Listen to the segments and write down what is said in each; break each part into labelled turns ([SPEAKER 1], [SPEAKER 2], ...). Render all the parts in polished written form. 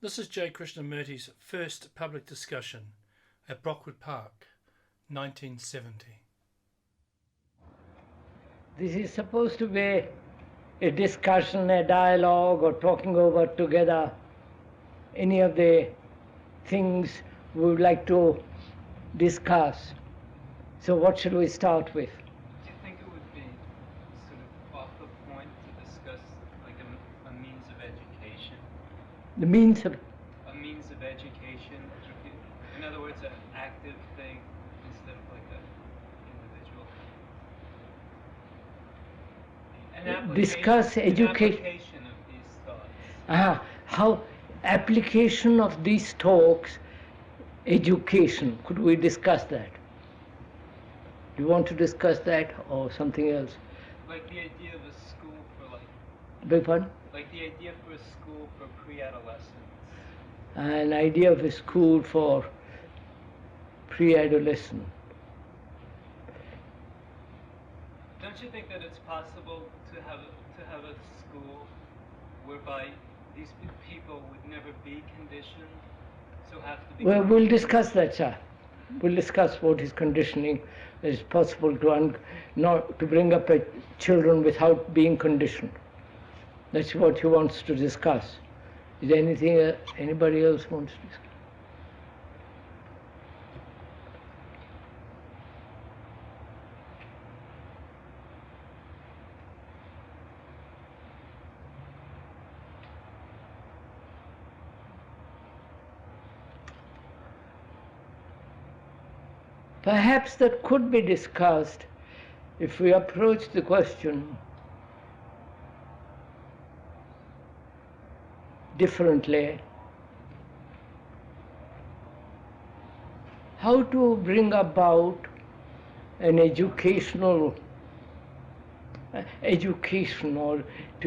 [SPEAKER 1] This is J. Krishnamurti's first public discussion at Brockwood Park, 1970.
[SPEAKER 2] This is supposed to be a discussion, a dialogue, or talking over together any of the things we would like to discuss. So what should we start with?
[SPEAKER 3] Do you think it would be sort of off the point to discuss like a means of education?
[SPEAKER 2] The means of...
[SPEAKER 3] A means of education? In other words, an active thing instead of like an individual thing?
[SPEAKER 2] Discuss education.
[SPEAKER 3] Application of these thoughts.
[SPEAKER 2] How application of these talks, education. Could we discuss that? Do you want to discuss that or something else?
[SPEAKER 3] Like the idea of a school for like...
[SPEAKER 2] Beg pardon?
[SPEAKER 3] Like the idea for a school for pre-adolescents.
[SPEAKER 2] An idea of a school for pre-adolescent.
[SPEAKER 3] Don't you think that it's possible to have a school whereby these people would never be conditioned, so have to be...
[SPEAKER 2] Well, we'll discuss that, sir. We'll discuss what is conditioning. It's possible to bring up children without being conditioned. That's what he wants to discuss. Is there anything anybody else wants to discuss? Perhaps that could be discussed if we approach the question differently. How to bring about an education or to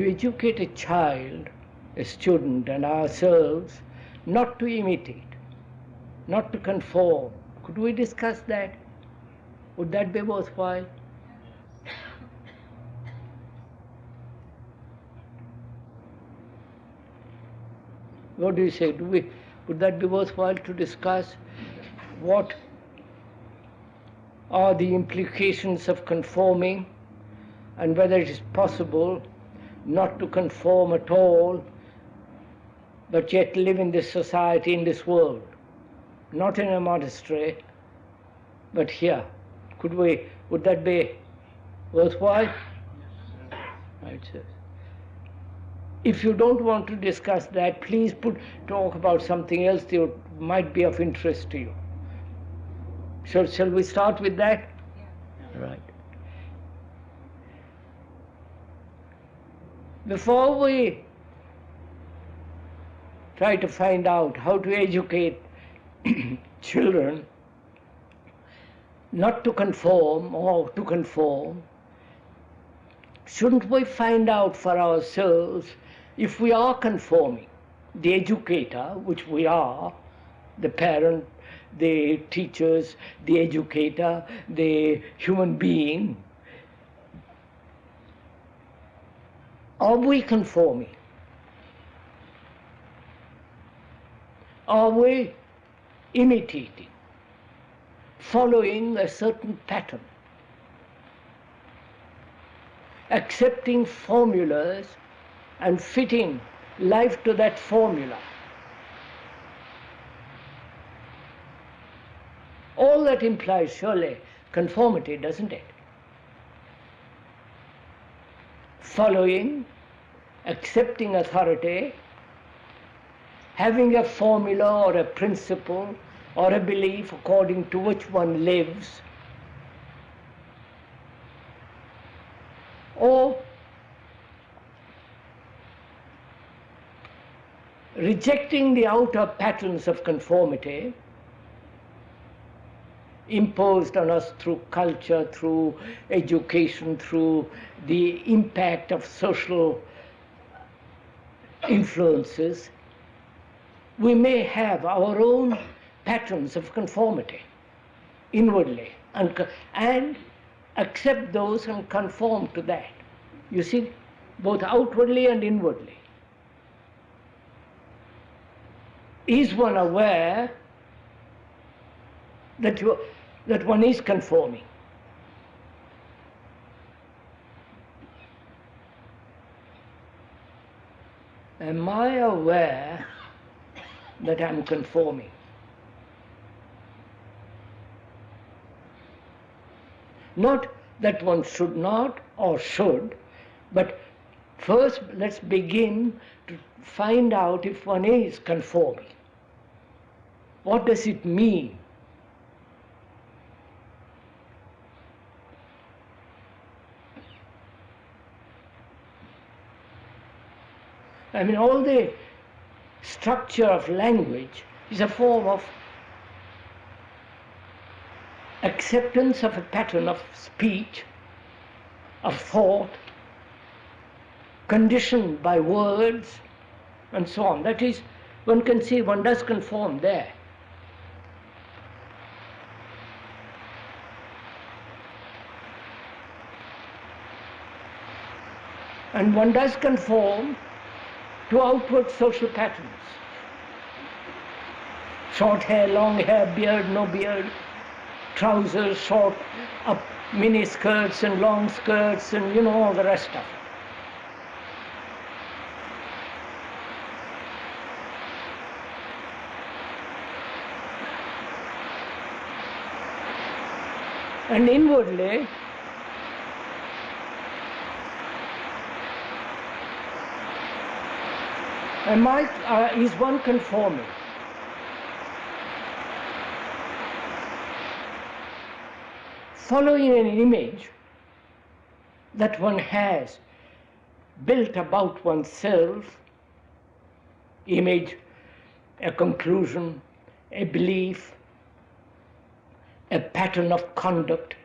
[SPEAKER 2] educate a child, a student, and ourselves not to imitate, not to conform. Could we discuss that? Would that be worthwhile? What do you say? Would that be worthwhile to discuss? What are the implications of conforming, and whether it is possible not to conform at all, but yet live in this society, in this world? Not in a monastery, but here. Would that be worthwhile? Right, sir. If you don't want to discuss that, please talk about something else that might be of interest to you. Shall we start with that? Yeah. Right. Before we try to find out how to educate children not to conform or to conform, shouldn't we find out for ourselves if we are conforming? The educator, which we are, the parent, the teachers, the educator, the human being, are we conforming? Are we imitating, following a certain pattern, accepting formulas and fitting life to that formula? All that implies surely conformity, doesn't it? Following, accepting authority, having a formula or a principle or a belief according to which one lives, or rejecting the outer patterns of conformity imposed on us through culture, through education, through the impact of social influences. We may have our own patterns of conformity inwardly and accept those and conform to that. You see, both outwardly and inwardly. is one aware that one is conforming? Am I aware that I'm conforming? Not that one should not or should, but first let's begin to find out if one is conforming. What does it mean? I mean, all the structure of language is a form of acceptance of a pattern of speech, of thought, conditioned by words, and so on. That is, one can see one does conform there. And one does conform to outward social patterns. Short hair, long hair, beard, no beard, trousers, short, up, mini skirts and long skirts, and all the rest of it. And inwardly, is one conforming? Following an image that one has built about oneself, image, a conclusion, a belief, a pattern of conduct.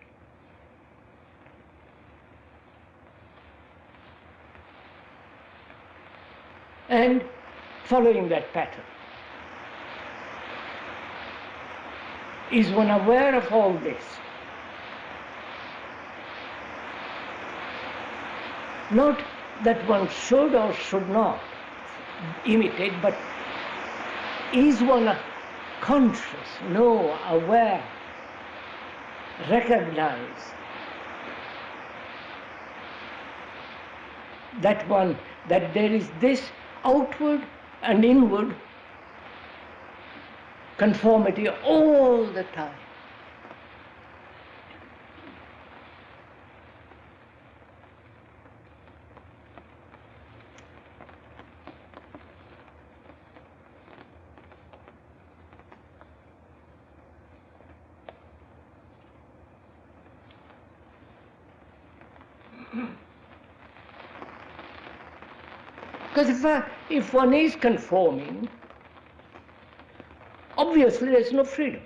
[SPEAKER 2] And following that pattern. Is one aware of all this? Not that one should or should not imitate, but is one conscious, know, aware, recognize that there is this outward and inward conformity all the time. Because if one is conforming, obviously there's no freedom.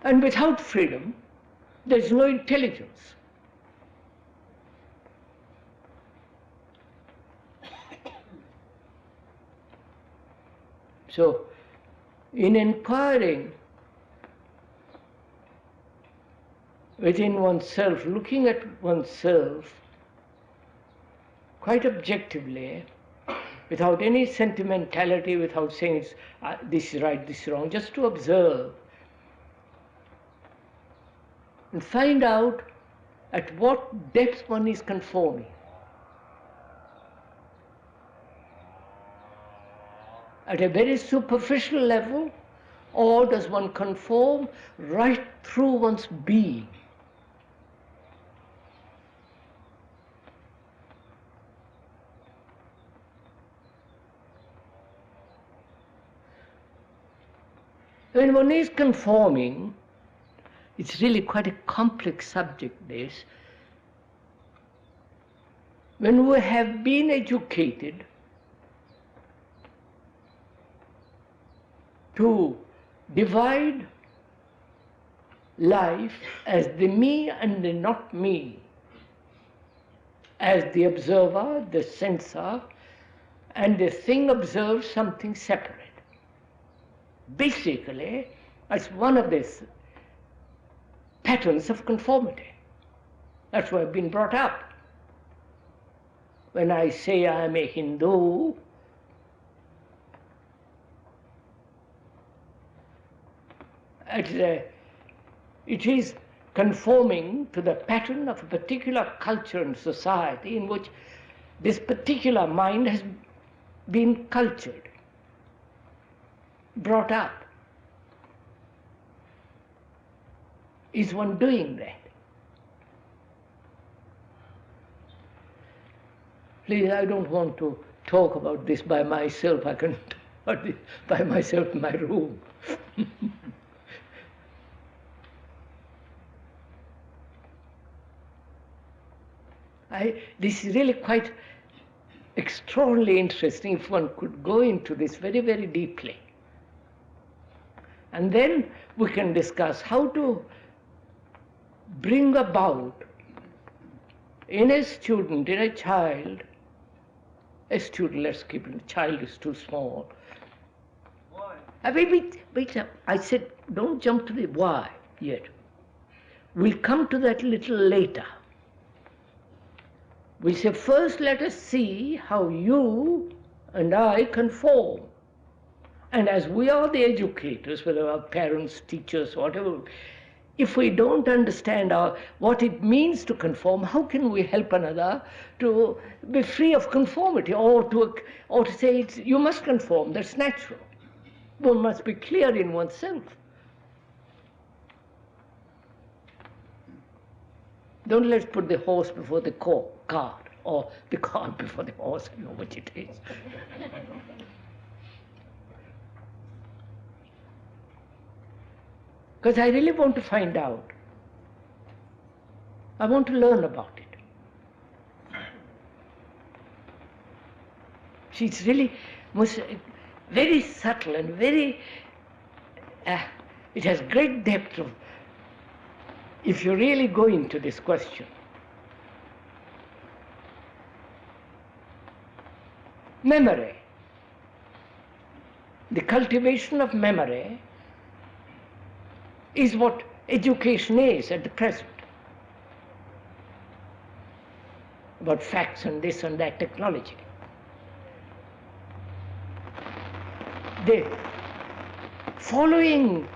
[SPEAKER 2] And without freedom, there's no intelligence. So, in inquiring within oneself, looking at oneself quite objectively, without any sentimentality, without saying this is right, this is wrong, just to observe and find out at what depth one is conforming. At a very superficial level, or does one conform right through one's being? When one is conforming, it's really quite a complex subject, this. When we have been educated to divide life as the me and the not me, as the observer, the sensor, and the thing observed something separate. Basically, it's one of these patterns of conformity. That's why I've been brought up. When I say I am a Hindu, it is conforming to the pattern of a particular culture and society in which this particular mind has been cultured, brought up. Is one doing that? Please, I don't want to talk about this by myself. I can talk about this by myself in my room. This is really quite extraordinarily interesting if one could go into this very, very deeply. And then we can discuss how to bring about in a student, in a child, let's keep it, a child is too small.
[SPEAKER 3] Why?
[SPEAKER 2] Wait, I said don't jump to the why yet. We'll come to that a little later. We say first let us see how you and I conform. And as we are the educators, whether our parents, teachers, whatever, if we don't understand what it means to conform, how can we help another to be free of conformity, or to say you must conform, that's natural. One must be clear in oneself. Don't let's put the horse before the cart, or the cart before the horse, I know which it is. Because I really want to find out. I want to learn about it. It's really very subtle and very, it has great depth of, if you really go into this question. Memory. The cultivation of memory is what education is at the present. About facts and this and that technology. The following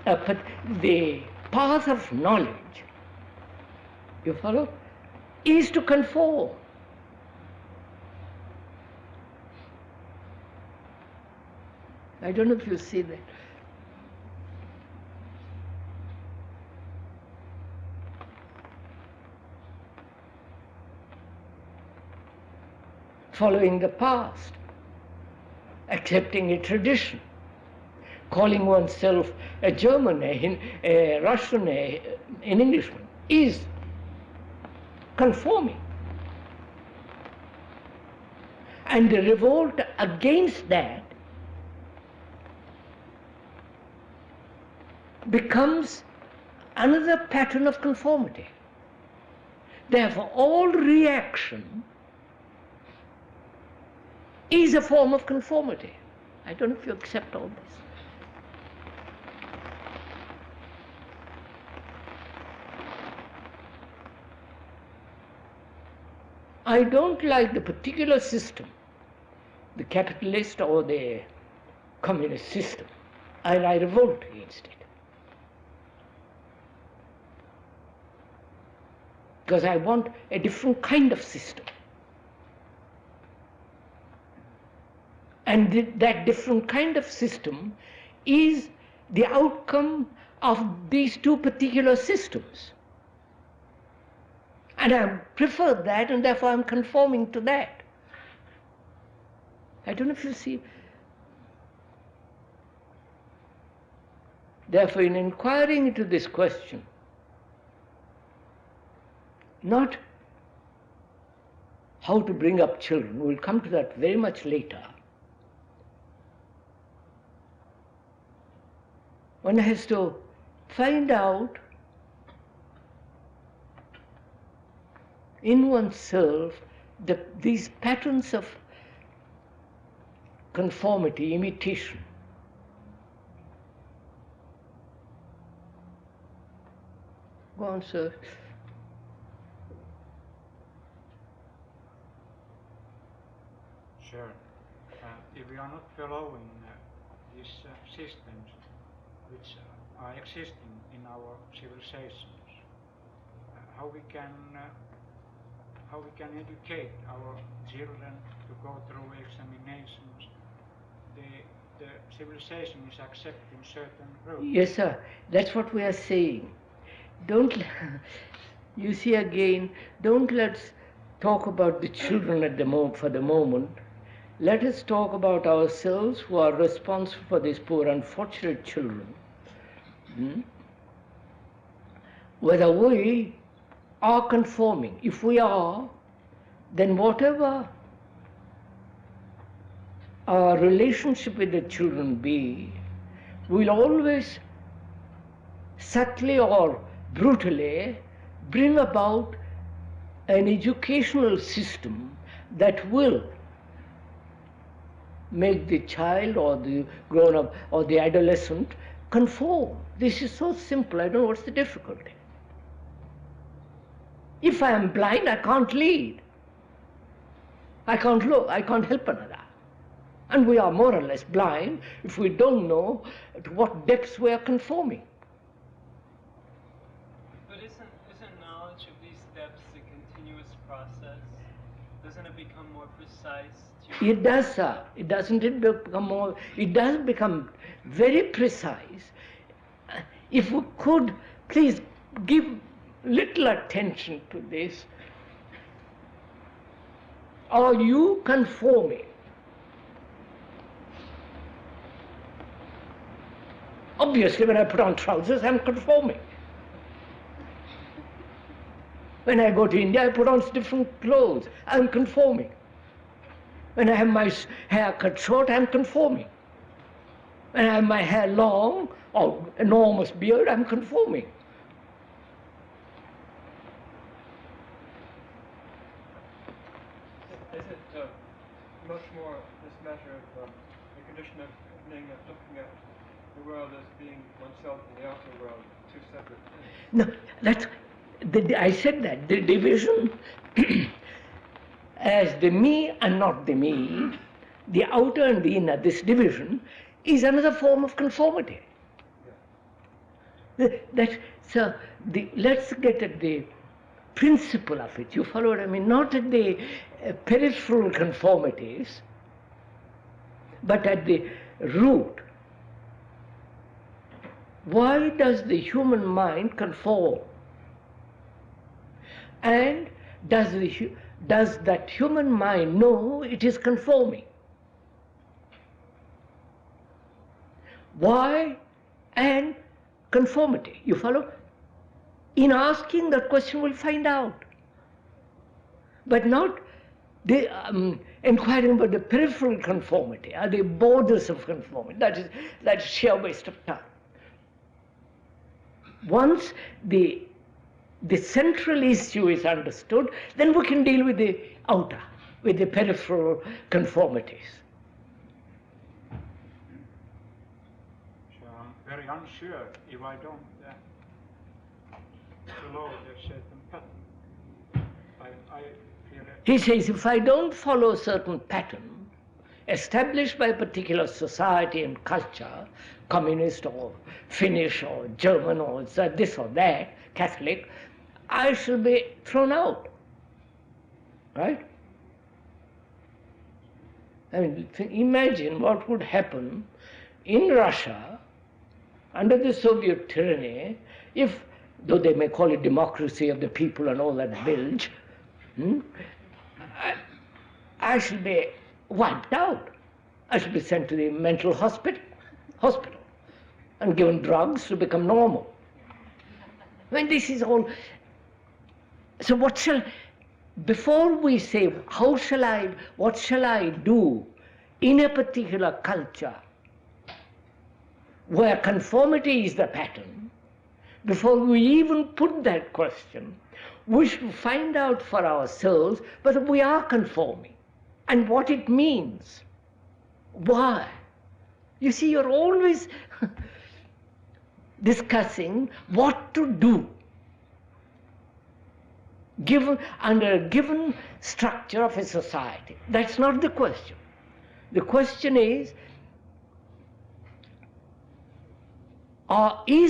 [SPEAKER 2] the path of knowledge, you follow, is to conform. I don't know if you see that. Following the past, accepting a tradition, calling oneself a German, a Russian, an Englishman, is conforming. And the revolt against that becomes another pattern of conformity. Therefore, all reaction is a form of conformity. I don't know if you accept all this. I don't like the particular system, the capitalist or the communist system, and I revolt against it. Because I want a different kind of system. And that different kind of system is the outcome of these two particular systems. And I prefer that, and therefore I'm conforming to that. I don't know if you see. Therefore, in inquiring into this question, not how to bring up children, we'll come to that very much later. One has to find out in oneself these patterns of conformity, imitation. Go on, sir.
[SPEAKER 4] Sure. If we are not following these systems which are existing in our civilizations, how we can educate our children to go through examinations? The civilization is accepting certain rules.
[SPEAKER 2] Yes, sir. That's what we are saying. Don't, you see again, don't let's talk about the children at for the moment. Let us talk about ourselves who are responsible for these poor unfortunate children. Whether we are conforming. If we are, then whatever our relationship with the children be, we'll always subtly or brutally bring about an educational system that will make the child or the grown-up or the adolescent conform. This is so simple, I don't know what's the difficulty. If I am blind, I can't lead. I can't look, I can't help another. And we are more or less blind if we don't know to what depths we are conforming.
[SPEAKER 3] But isn't knowledge of these steps a continuous process? Doesn't it become more precise?
[SPEAKER 2] It does, sir. It doesn't it become more, it does become very precise. If we could, please give little attention to this. Are you conforming? Obviously, when I put on trousers, I'm conforming. When I go to India, I put on different clothes, I'm conforming. When I have my hair cut short, I'm conforming. When I have my hair long or enormous beard, I'm conforming.
[SPEAKER 5] Is it much more this matter of the condition of looking at the world as being oneself and the outer world, two separate things?
[SPEAKER 2] No, I said that, the division as the me and not the me, the outer and the inner, this division is another form of conformity. So let's get at the principle of it. You follow what I mean? Not at the peripheral conformities, but at the root. Why does the human mind conform? And does that human mind know it is conforming? Why and conformity? You follow? In asking that question, we'll find out. But not inquiring about the peripheral conformity, or the borders of conformity. That is sheer waste of time. Once the central issue is understood, then we can deal with the outer, with the peripheral conformities.
[SPEAKER 4] So I'm very unsure if I don't follow a certain pattern. I feel
[SPEAKER 2] He says, if I don't follow a certain pattern established by a particular society and culture, communist or Finnish or German or this or that, Catholic, I shall be thrown out. Right? I mean, imagine what would happen in Russia under the Soviet tyranny if, though they may call it democracy of the people and all that bilge, I shall be wiped out. I shall be sent to the mental hospital and given drugs to become normal. I mean, this is all. So before we say, what shall I do in a particular culture where conformity is the pattern, before we even put that question, we should find out for ourselves whether we are conforming and what it means. Why? You see, you're always discussing what to do under a given structure of a society. That's not the question. The question is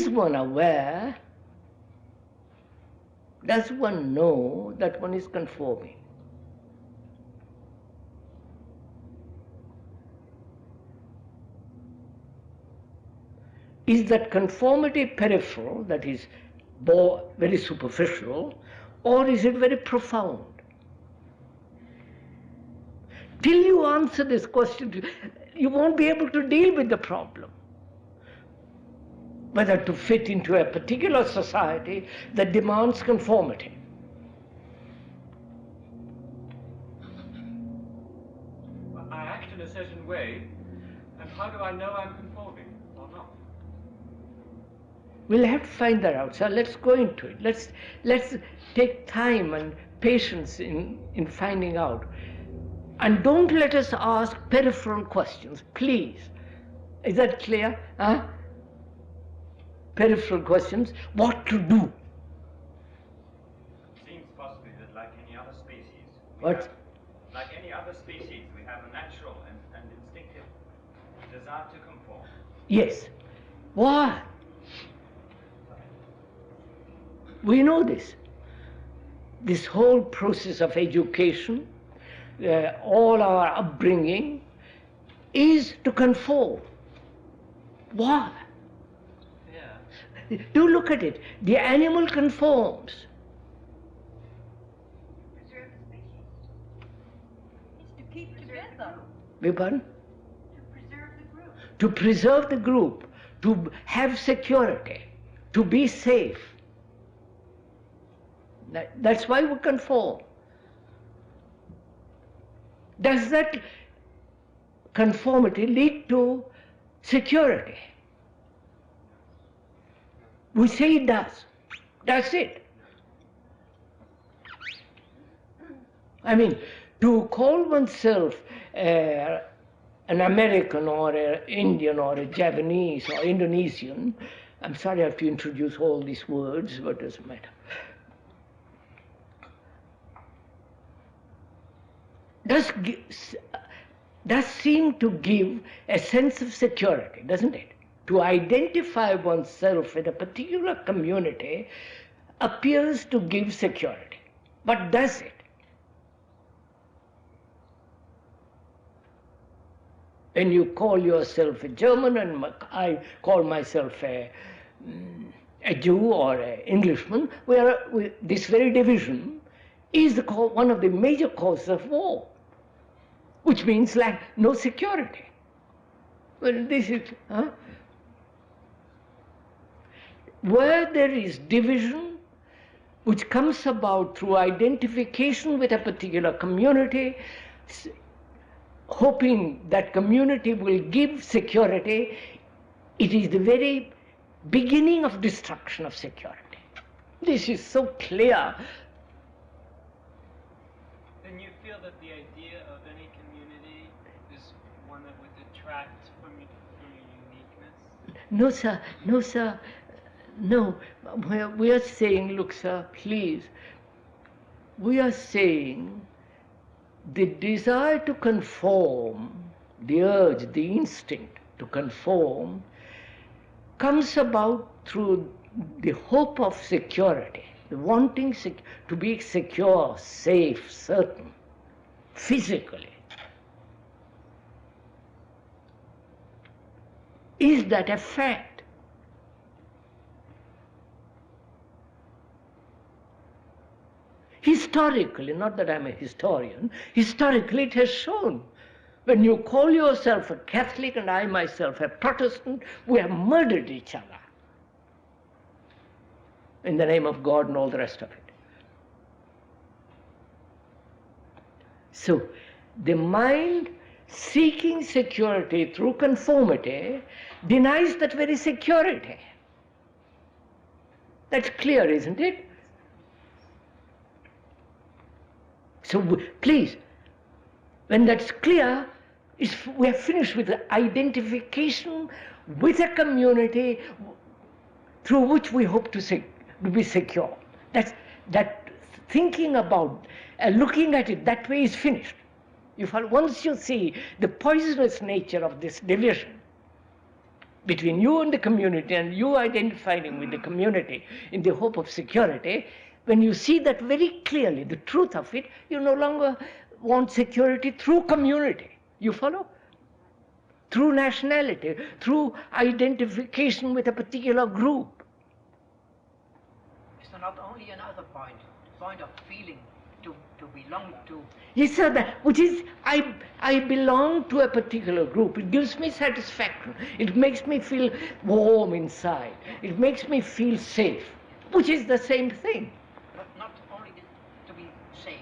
[SPEAKER 2] one aware, does one know that one is conforming? Is that conformity peripheral, that is very superficial, or is it very profound? Till you answer this question, you won't be able to deal with the problem. Whether to fit into a particular society that demands conformity.
[SPEAKER 5] I act in a certain way, and how do I know I'm conforming or not?
[SPEAKER 2] We'll have to find that out. So let's go into it. Let's take time and patience in finding out. And don't let us ask peripheral questions, please. Is that clear? Huh? Peripheral questions. What to do?
[SPEAKER 6] Seems possibly that like any other species, like any other species, we have a natural and instinctive desire to conform.
[SPEAKER 2] Yes. Why? We know this. This whole process of education, all our upbringing, is to conform. Why?
[SPEAKER 3] Yeah.
[SPEAKER 2] Do look at it. The animal conforms.
[SPEAKER 7] Preserve the species. It's to keep together.
[SPEAKER 2] Beg pardon?
[SPEAKER 7] To preserve the group.
[SPEAKER 2] To preserve the group, to have security, to be safe. That's why we conform. Does that conformity lead to security? We say it does. That's it. I mean, to call oneself an American or an Indian or a Japanese or Indonesian, I'm sorry I have to introduce all these words, but it doesn't matter. Does seem to give a sense of security, doesn't it? To identify oneself with a particular community appears to give security. But does it? When you call yourself a German and I call myself a Jew or an Englishman, this very division is one of the major causes of war, which means like no security. Well, this is, where there is division, which comes about through identification with a particular community, hoping that community will give security, it is the very beginning of destruction of security. This is so clear.
[SPEAKER 3] Then you feel that the idea of any community is one that would detract from your uniqueness?
[SPEAKER 2] No, sir. No, sir. No. We are saying, look, sir, please. We are saying the desire to conform, the urge, the instinct to conform, comes about through the hope of security, the wanting to be secure, safe, certain, physically. Is that a fact? Historically, not that I'm a historian, historically it has shown. When you call yourself a Catholic and I myself a Protestant, we have murdered each other in the name of God and all the rest of it. So, the mind seeking security through conformity denies that very security. That's clear, isn't it? So please, when that's clear, we are finished with the identification with a community through which we hope to be secure. That thinking about, looking at it that way is finished. Once you see the poisonous nature of this division between you and the community, and you identifying with the community in the hope of security, when you see that very clearly, the truth of it, you no longer want security through community. You follow? Through nationality, through identification with a particular group.
[SPEAKER 8] Is there not only another point of feeling to belong to?
[SPEAKER 2] Yes, sir, which is, I belong to a particular group. It gives me satisfaction. It makes me feel warm inside. It makes me feel safe, which is the same thing.
[SPEAKER 8] But not only to be safe.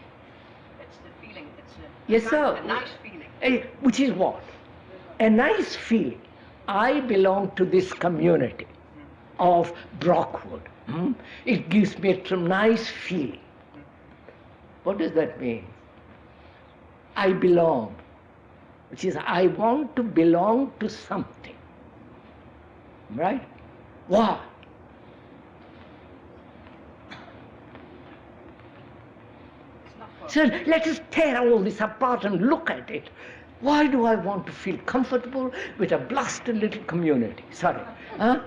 [SPEAKER 8] It's the feeling. It's
[SPEAKER 2] Yes, sir.
[SPEAKER 8] a nice feeling.
[SPEAKER 2] Which is what? A nice feeling. I belong to this community of Brockwood. It gives me a nice feeling. What does that mean? I belong, which is I want to belong to something. Right? Why? So let us tear all this apart and look at it. Why do I want to feel comfortable with a blasted little community? Sorry. Huh?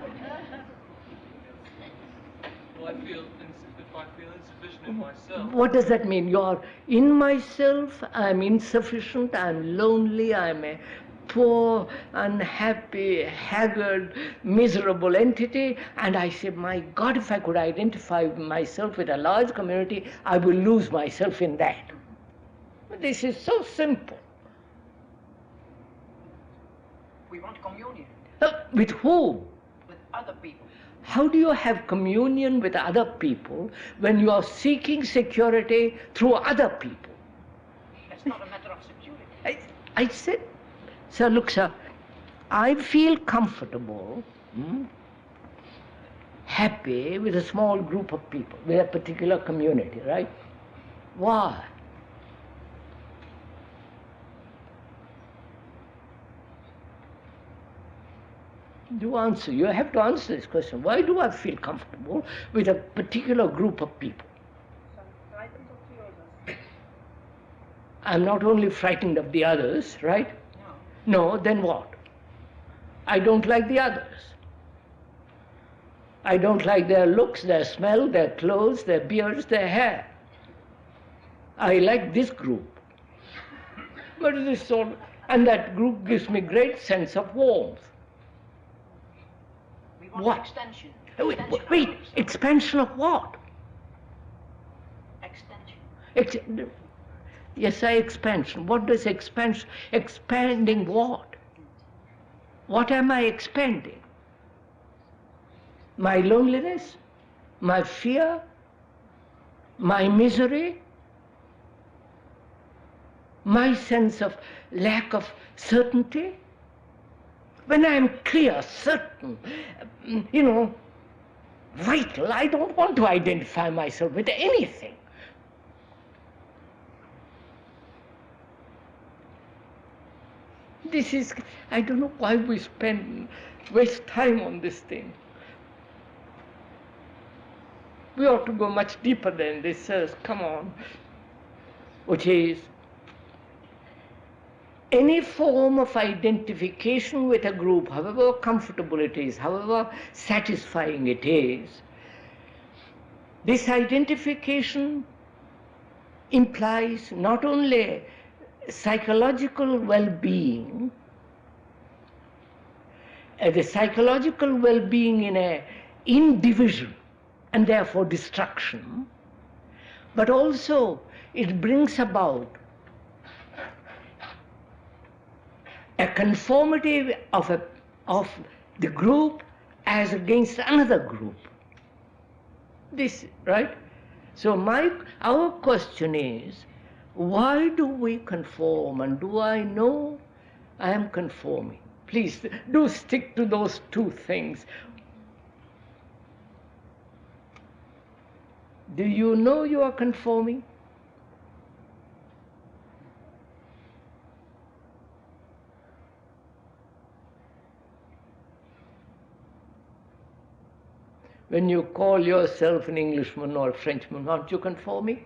[SPEAKER 5] Well, if I feel insufficient in myself.
[SPEAKER 2] What does that mean? You're in myself, I'm insufficient, I'm lonely, I'm a poor, unhappy, haggard, miserable entity, and I say, my God, if I could identify myself with a large community, I will lose myself in that. This is so simple.
[SPEAKER 8] We want communion
[SPEAKER 2] With whom?
[SPEAKER 8] with other people.
[SPEAKER 2] How do you have communion with other people when you are seeking security through other people?
[SPEAKER 8] It's not a matter of security.
[SPEAKER 2] I said, sir, look, sir, I feel comfortable, happy with a small group of people, with a particular community, right? Why? Do answer. You have to answer this question. Why do I feel comfortable with a particular group of people? I'm not only frightened of the others, right? No, then what? I don't like the others. I don't like their looks, their smell, their clothes, their beards, their hair. I like this group. But it is so, and that group gives me great sense of warmth.
[SPEAKER 8] We want
[SPEAKER 2] What?
[SPEAKER 8] extension.
[SPEAKER 2] Wait,
[SPEAKER 8] Extension of
[SPEAKER 2] wait,
[SPEAKER 8] ourselves.
[SPEAKER 2] expansion of what?
[SPEAKER 8] Extension.
[SPEAKER 2] Yes, expansion. What does expansion? Expanding what? What am I expanding? My loneliness? My fear? My misery? My sense of lack of certainty? When I am clear, certain, vital, I don't want to identify myself with anything. This is, I don't know why we waste time on this thing. We ought to go much deeper than this, come on. Which is, any form of identification with a group, however comfortable it is, however satisfying it is, this identification implies not only psychological well-being, the psychological well-being in division and therefore destruction, but also it brings about a conformity of the group as against another group. This, right? So our question is, why do we conform, and do I know I am conforming? Please do stick to those two things. Do you know you are conforming? When you call yourself an Englishman or a Frenchman, aren't you conforming?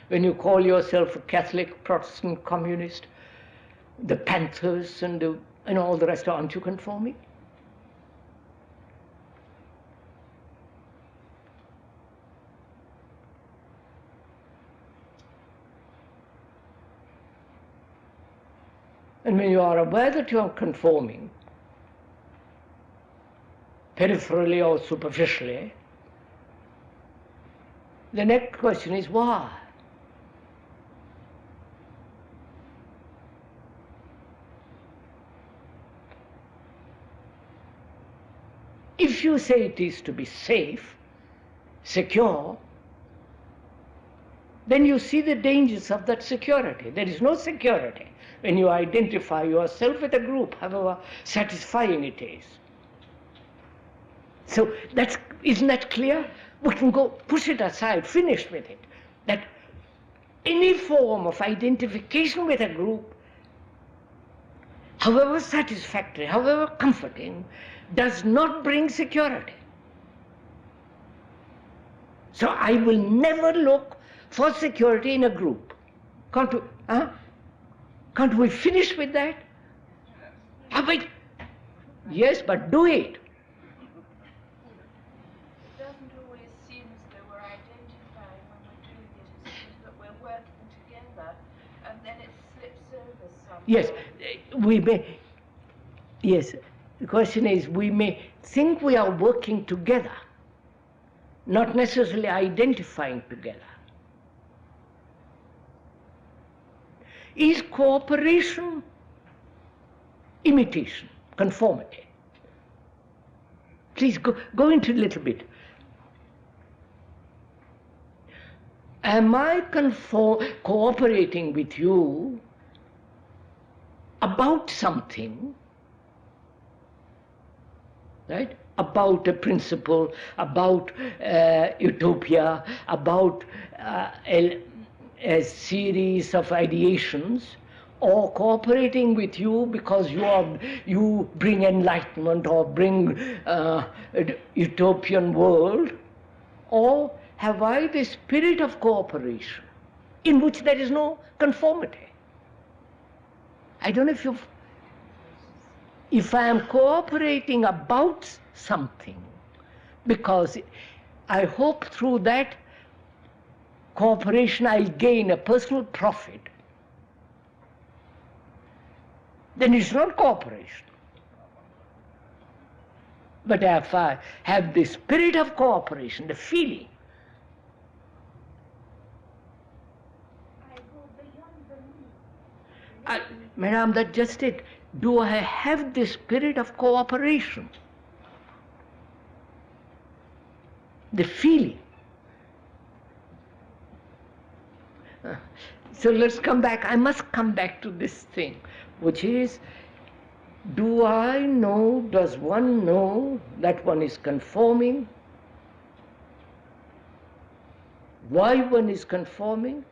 [SPEAKER 2] When you call yourself a Catholic, Protestant, Communist, the Panthers and all the rest, aren't you conforming? And when you are aware that you are conforming, peripherally or superficially, the next question is why? If you say it is to be safe, secure, then you see the dangers of that security. There is no security when you identify yourself with a group, however satisfying it is. So isn't that clear? We can go push it aside, finish with it. That any form of identification with a group, however satisfactory, however comforting, does not bring security. So I will never look for security in a group. Can't we finish with that? Yes, but do it.
[SPEAKER 7] It doesn't always seem as though we're identifying when we're doing it. It seems that we're working together, and then it slips over somehow.
[SPEAKER 2] Yes, we may. Yes, the question is, we may think we are working together, not necessarily identifying together. Is cooperation imitation, conformity? Please go into a little bit. Am I cooperating with you about something, right? About a principle, about utopia, about a series of ideations, or cooperating with you because you bring enlightenment or bring utopian world, or have I the spirit of cooperation in which there is no conformity? I don't know if I am cooperating about something because I hope through that cooperation I'll gain a personal profit, then it's not cooperation. But if I have the spirit of cooperation, the feeling,
[SPEAKER 7] I go beyond the me.
[SPEAKER 2] Madam, that's just it. Do I have the spirit of cooperation? The feeling. So let's come back. I must come back to this thing, which is, does one know that one is conforming? Why one is conforming?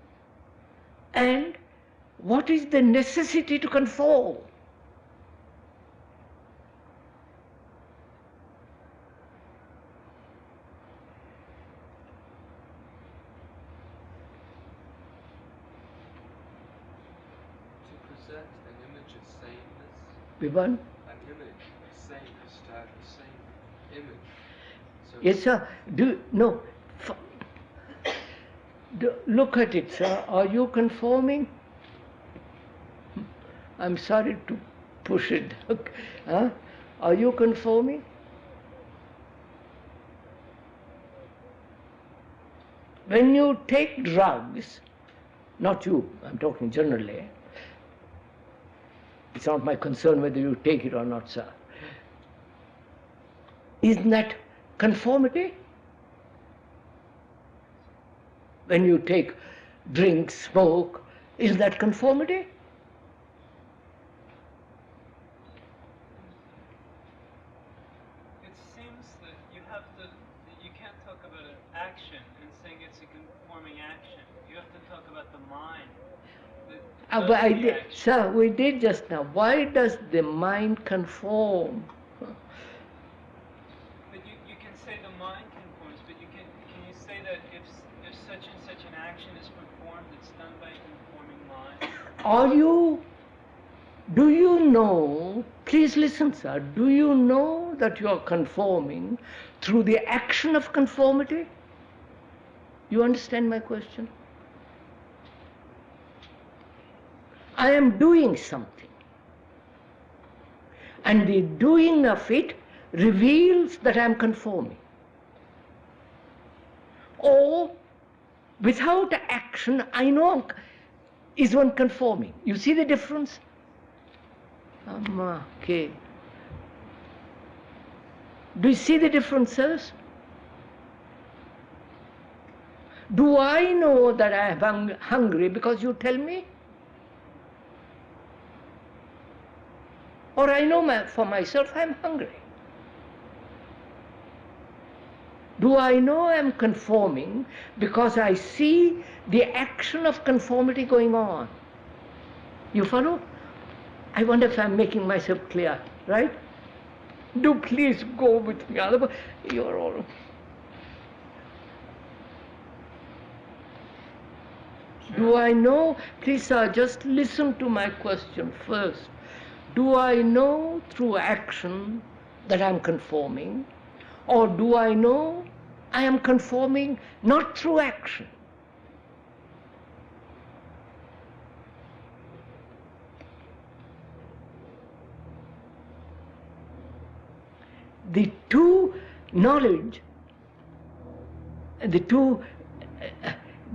[SPEAKER 2] And what is the necessity to conform?
[SPEAKER 9] An image of sameness.
[SPEAKER 2] Vivan?
[SPEAKER 9] An image of sameness, to have the same image. So
[SPEAKER 2] Yes, sir. Look at it, sir. Are you conforming? I'm sorry to push it. Huh? Are you conforming? When you take drugs, not you, I'm talking generally, it's not my concern whether you take it or not, sir. Isn't that conformity? When you take drink, smoke, isn't that conformity?
[SPEAKER 3] It seems that you can't talk about an action and saying it's a conforming action. You have to talk about the mind.
[SPEAKER 2] Sir, we did just now. Why does the mind conform?
[SPEAKER 3] But you can say the mind conforms, but can you say that if such and such an action is performed,
[SPEAKER 2] Do you know, please listen, sir, do you know that you are conforming through the action of conformity? You understand my question? I am doing something, and the doing of it reveals that I am conforming. Or, without action, I know is one conforming. You see the difference? Okay. Do you see the differences? Do I know that I am hungry because you tell me? Or I know for myself I am hungry? Do I know I am conforming because I see the action of conformity going on? You follow? I wonder if I'm making myself clear, right? Do please go with me, otherwise you're all... Do I know, please sir, just listen to my question first. Do I know through action that I'm conforming? Or do I know I am conforming not through action? The two knowledge, the two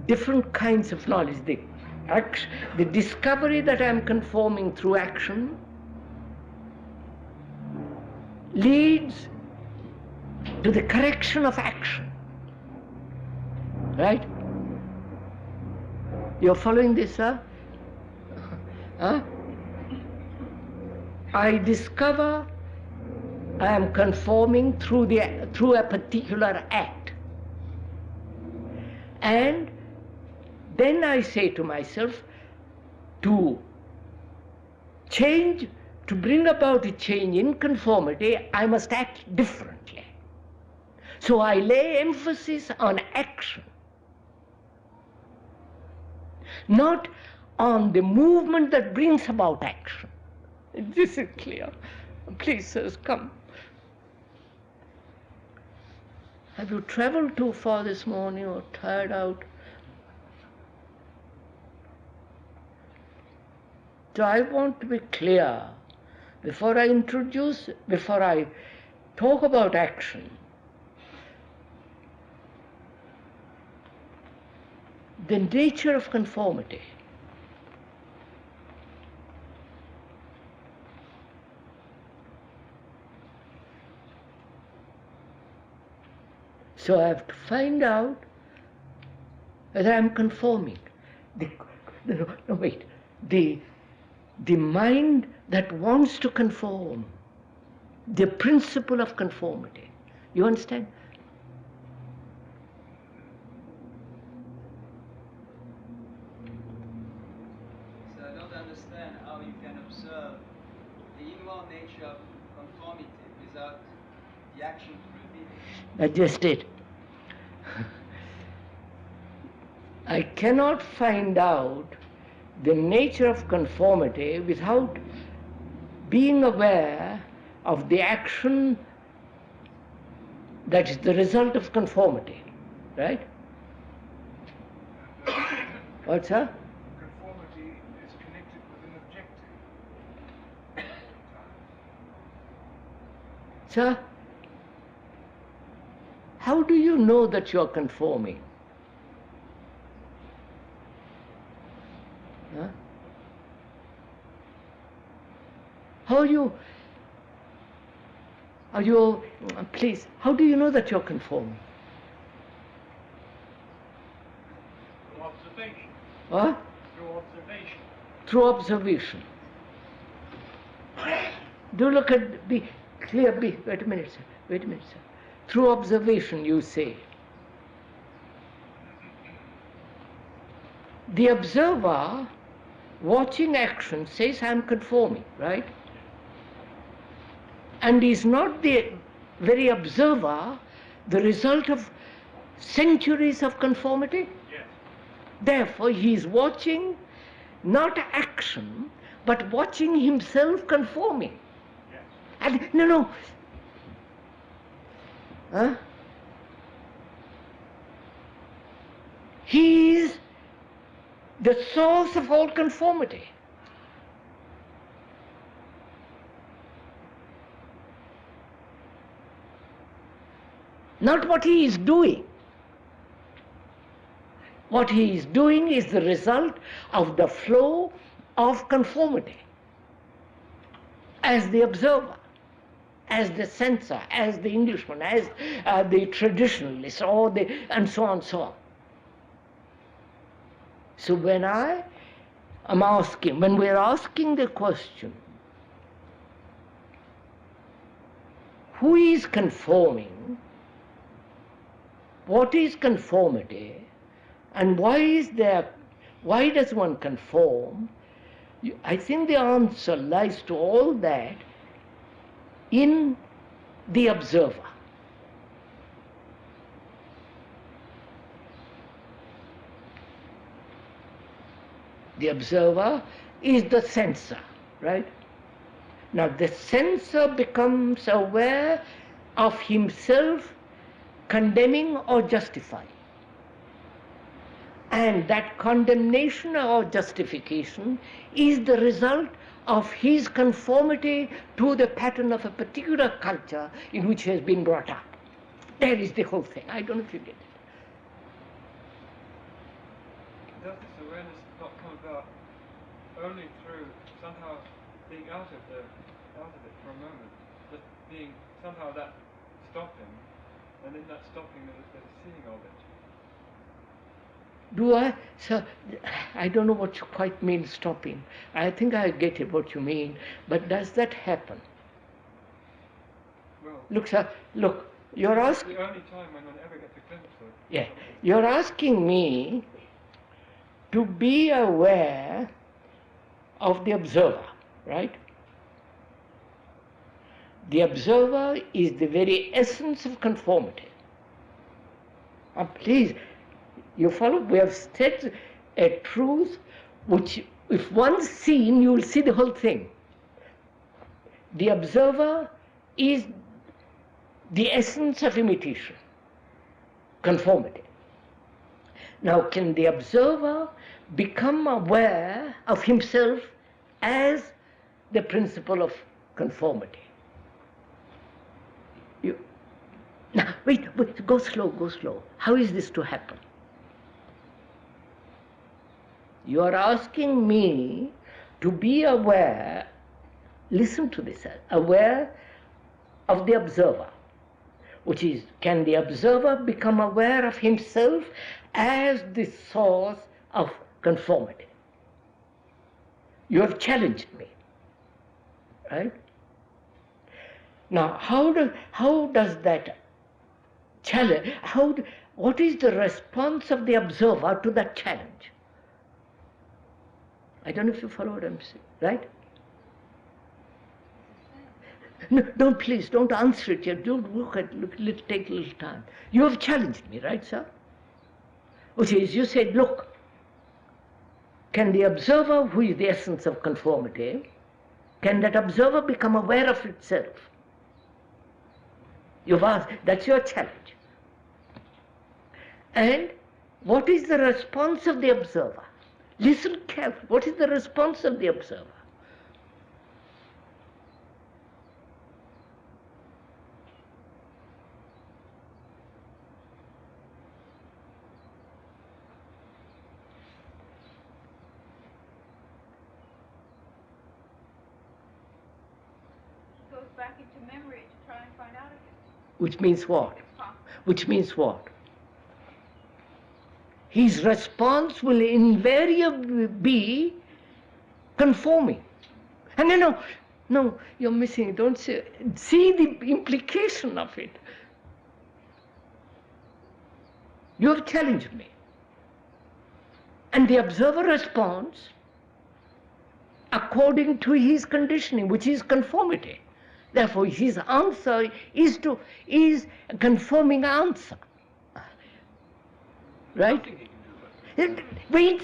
[SPEAKER 2] different kinds of knowledge, the discovery that I am conforming through action leads to the correction of action. Right? You're following this, sir? Huh? I discover I am conforming through a particular act. And then I say to myself, to change, to bring about a change in conformity, I must act differently. So I lay emphasis on action, not on the movement that brings about action. This is clear. Please, sirs, come. Have you traveled too far this morning or tired out? So I want to be clear before I talk about action. The nature of conformity. So I have to find out whether I'm conforming. The mind that wants to conform, the principle of conformity. You understand?
[SPEAKER 10] So I don't understand how you can observe the inward nature of conformity without the action to reveal it.
[SPEAKER 2] I just did. I cannot find out the nature of conformity without being aware of the action that is the result of conformity, right? What's that?
[SPEAKER 11] Conformity is connected with an objective.
[SPEAKER 2] Sir, how do you know that you are conforming? Huh? How please, how do you know that you're conforming?
[SPEAKER 11] Through observation.
[SPEAKER 2] What?
[SPEAKER 11] Through observation.
[SPEAKER 2] Through observation. Do look at, be clear, wait a minute, sir. Through observation, you say. The observer watching action says, I'm conforming, right? And is not the very observer the result of centuries of conformity?
[SPEAKER 11] Yes.
[SPEAKER 2] Therefore, he is watching not action, but watching himself conforming.
[SPEAKER 4] Yes.
[SPEAKER 2] And no. Huh? He is the source of all conformity. Not what he is doing. What he is doing is the result of the flow of conformity. As the observer, as the censor, as the Englishman, as the traditionalist, and so on and so on. So when we're asking the question, who is conforming, what is conformity, and why does one conform? I think the answer lies to all that in the observer. The observer is the censor, right? Now the censor becomes aware of himself condemning or justifying. And that condemnation or justification is the result of his conformity to the pattern of a particular culture in which he has been brought up. That is the whole thing. I don't know if you get it.
[SPEAKER 5] Does this awareness not come about only through somehow being out of it for a moment, just being somehow that stopping, and in that stopping there's a seeing of it?
[SPEAKER 2] So I don't know what you quite mean stopping. I think I get it what you mean, but does that happen?
[SPEAKER 5] Well,
[SPEAKER 2] look, sir, you're asking.
[SPEAKER 5] It's the only time when one ever gets a glimpse of.
[SPEAKER 2] Yeah, you're asking me to be aware of the observer, right? The observer is the very essence of conformity. Please. You follow? We have said a truth which, if one's seen, you will see the whole thing. The observer is the essence of imitation, conformity. Now, can the observer become aware of himself as the principle of conformity? Now, wait, go slow. How is this to happen? You are asking me to be aware, listen to this, aware of the observer, which is, can the observer become aware of himself as the source of conformity? You have challenged me, right? Now, how does that challenge, what is the response of the observer to that challenge? I don't know if you follow what I'm saying, right? No, please, don't answer it yet. Don't let's take a little time. You have challenged me, right, sir? Which is, you said, look, can the observer, who is the essence of conformity, can that observer become aware of itself? You've asked, that's your challenge. And what is the response of the observer? Listen carefully. What is the response of the observer?
[SPEAKER 7] Goes back into memory to try and find out again.
[SPEAKER 2] Which means what? Which means what? His response will invariably be conforming. And no, you're missing it. Don't see the implication of it. You have challenged me. And the observer responds according to his conditioning, which is conformity. Therefore, his answer is a conforming answer. Right? Wait,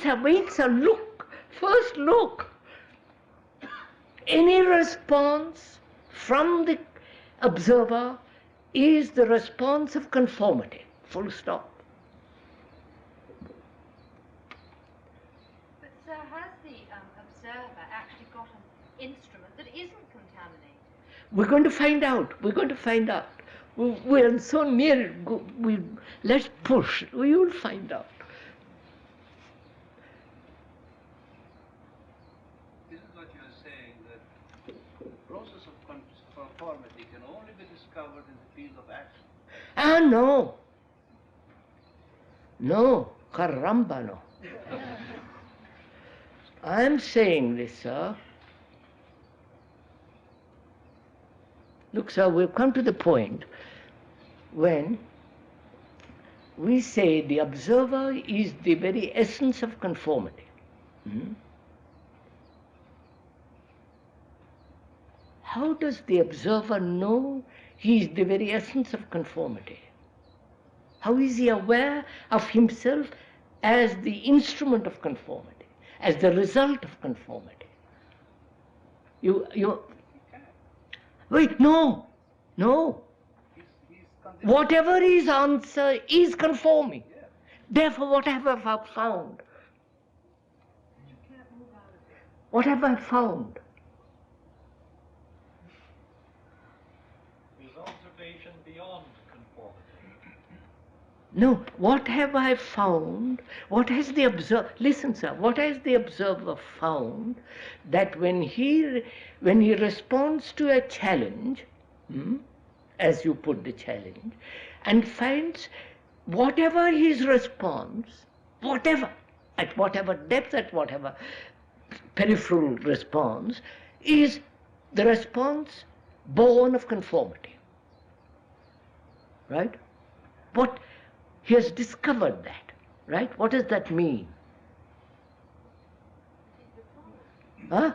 [SPEAKER 2] sir, look. First look. Any response from the observer is the response of conformity. Full stop.
[SPEAKER 12] But sir, has the observer actually got an instrument that isn't contaminated?
[SPEAKER 2] We're going to find out. We're going to find out. We're so near it. Let's push. We will find out.
[SPEAKER 11] Isn't what you're saying that the process of conformity can only be discovered in the field of action?
[SPEAKER 2] Ah, no. No. Caramba, no. I'm saying this, sir. Look, sir, we've come to the point when we say the observer is the very essence of conformity. How does the observer know he is the very essence of conformity? How is he aware of himself as the instrument of conformity, as the result of conformity? Wait, no. Whatever his answer is conforming. Yeah. Therefore, what have I found? What have I found?
[SPEAKER 11] Is observation beyond conformity?
[SPEAKER 2] No, what have I found? What has the observer, listen sir, what has the observer found that when he responds to a challenge, as you put the challenge, and finds whatever his response, whatever, at whatever depth, at whatever peripheral response, is the response born of conformity. Right? What? He has discovered that, right? What does that mean? Huh?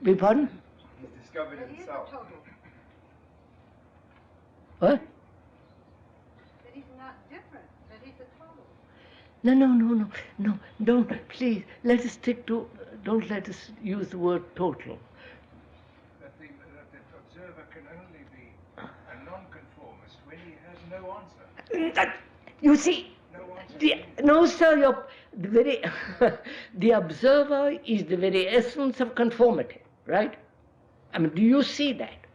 [SPEAKER 2] Beg pardon?
[SPEAKER 13] He's discovered himself.
[SPEAKER 2] What?
[SPEAKER 12] That he's not different, that he's a total.
[SPEAKER 2] No, don't, please, let us stick to, don't let us use the word total.
[SPEAKER 11] That the observer can only be a non-conformist when he has no answer.
[SPEAKER 2] You see, no sir, the observer is the very essence of conformity, right? I mean, do you see that?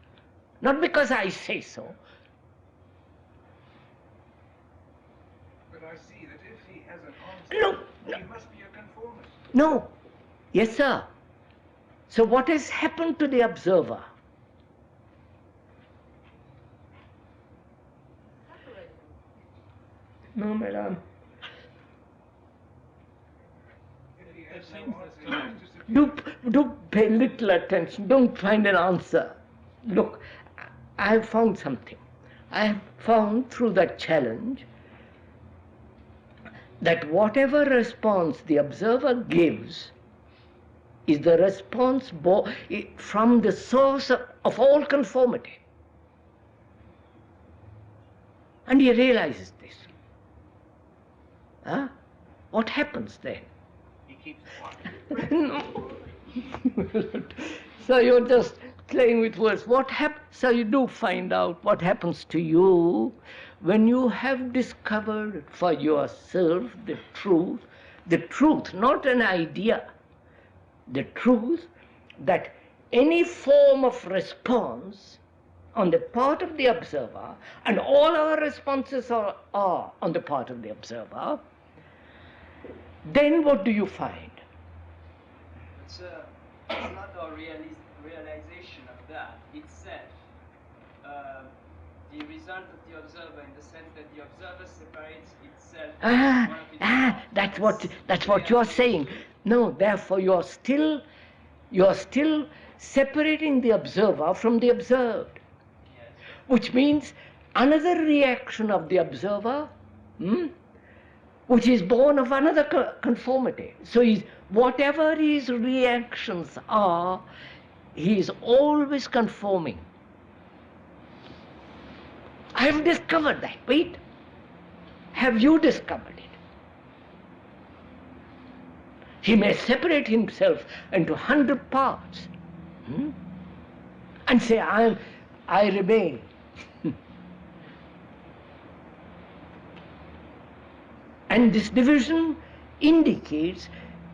[SPEAKER 2] Not because I say so.
[SPEAKER 11] But I see that if he has an answer, he must be a conformist.
[SPEAKER 2] No. Yes, sir. So what has happened to the observer? No, madam. Do pay little attention. Don't find an answer. Look, I have found something. I have found through that challenge that whatever response the observer gives is the response from the source of all conformity. And he realizes this. Huh? What happens then?
[SPEAKER 11] He keeps quiet.
[SPEAKER 2] No. So you're just playing with words. So you do find out what happens to you when you have discovered for yourself the truth, not an idea, the truth that any form of response on the part of the observer, and all our responses are on the part of the observer, then what do you find?
[SPEAKER 10] It's not a realization of that itself. The result of the observer, in the sense that the observer separates itself from one of its
[SPEAKER 2] that's what you are saying. No, therefore you are still separating the observer from the observed.
[SPEAKER 10] Yes.
[SPEAKER 2] Which means another reaction of the observer, which is born of another conformity. So whatever his reactions are, he is always conforming. I have discovered that. Wait. Have you discovered it? He may separate himself into 100 parts and say, I remain. And this division indicates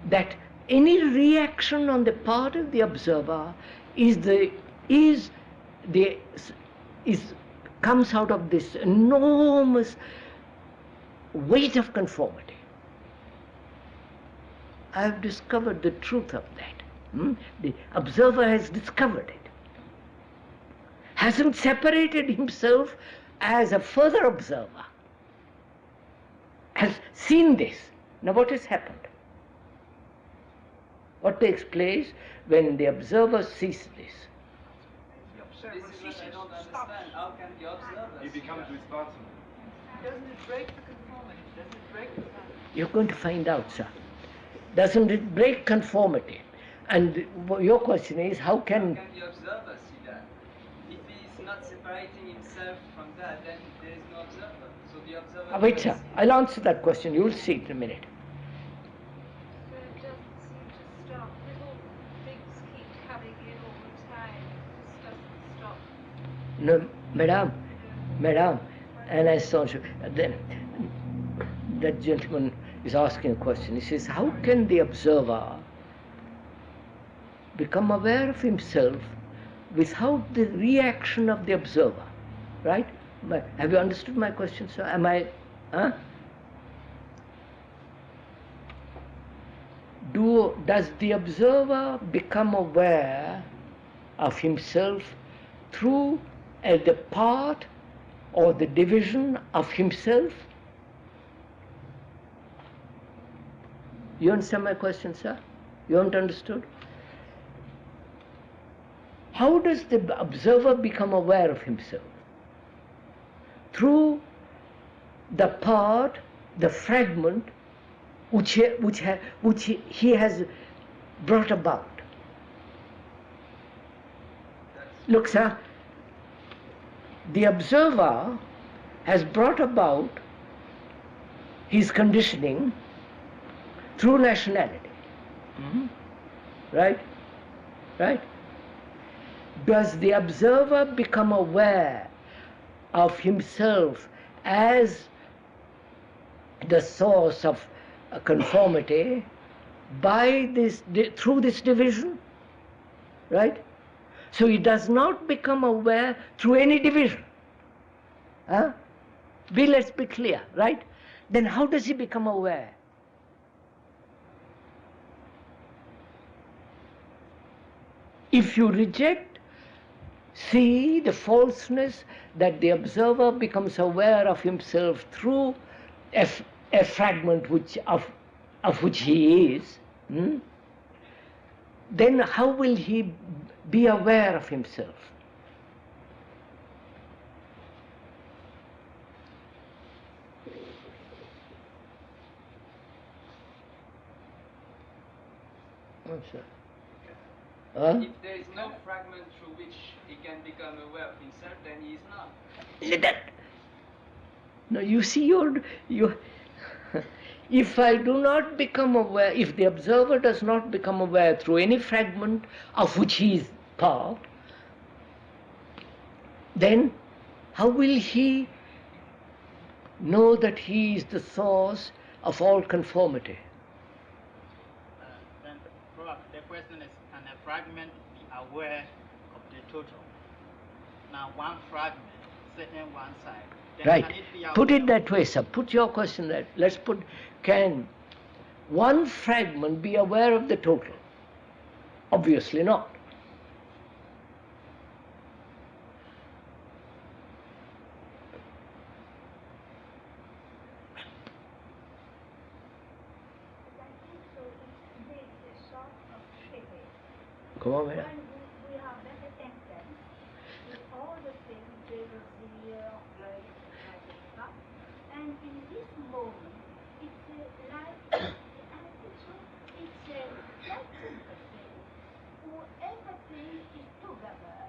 [SPEAKER 2] that any reaction on the part of the observer comes out of this enormous weight of conformity. I have discovered the truth of that. The observer has discovered it. Hasn't separated himself as a further observer. Has seen this. Now what has happened? What takes place when the observer sees this?
[SPEAKER 10] This is what I don't understand. How can the observer
[SPEAKER 13] He becomes responsible.
[SPEAKER 12] Doesn't it break the conformity? Doesn't it break the conformity?
[SPEAKER 2] You're going to find out, sir. Doesn't it break conformity? And your question is, how can
[SPEAKER 10] the observer see that? If he is not separating himself from that, then there is no observer. So the observer...
[SPEAKER 2] Wait, sir. I'll answer that question. You'll see it in a minute.
[SPEAKER 7] So it doesn't seem to stop. Little things keep coming in all the time. This doesn't stop.
[SPEAKER 2] No, Madam, and I saw that gentleman is asking a question. He says, how can the observer become aware of himself without the reaction of the observer? Right? Have you understood my question, sir? Am I... Does the observer become aware of himself through the part or the division of himself? You understand my question, sir? You haven't understood? How does the observer become aware of himself? Through the part, the fragment which he has brought about. Look, sir, the observer has brought about his conditioning through nationality. Right? Right? Does the observer become aware of himself as the source of conformity by this, through this division? Right? So he does not become aware through any division. Let's be clear, right? Then how does he become aware? If you reject, see the falseness that the observer becomes aware of himself through a fragment of which he is, then how will he be aware of himself?
[SPEAKER 10] If there is no fragment through which he can become aware of himself, then he is not.
[SPEAKER 2] No, you see, if I do not become aware, if the observer does not become aware through any fragment of which he is part, then how will he know that he is the source of all conformity?
[SPEAKER 14] Then, the question is, can a fragment be aware of the total? Now, one fragment sitting one side.
[SPEAKER 2] Right. Put it that way, sir. Put your question that. Let's put, can one fragment be aware of the total? Obviously not. Come on, madam.
[SPEAKER 12] We have that attention to all the things they will see and in this moment it's like it's like sympathy where everything is together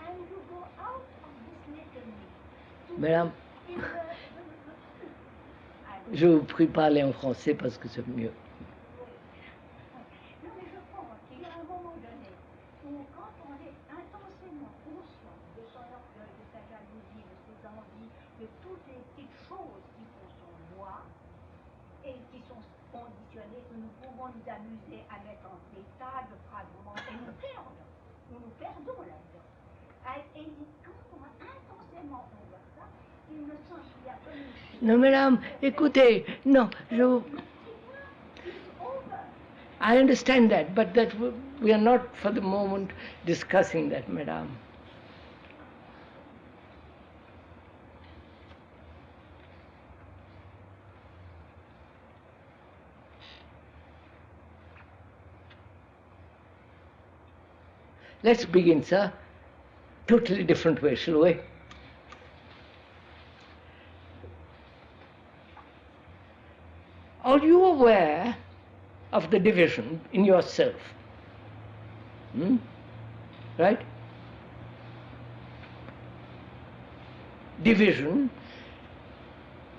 [SPEAKER 12] and you go out of this little me.
[SPEAKER 2] Madame, je vous prie de parler en français parce que c'est mieux.
[SPEAKER 12] regardez que nous pouvons nous amuser à mettre en des tas de fragments et nous perdre. Nous nous perdons là-dedans. Et quand intensément on voit ça, il me semble qu'il y a une...
[SPEAKER 2] Non, madame, écoutez, non, I understand that, but that we are not for the moment discussing that, madame. Let's begin, sir. Totally different way, shall we? Are you aware of the division in yourself? Right? Division.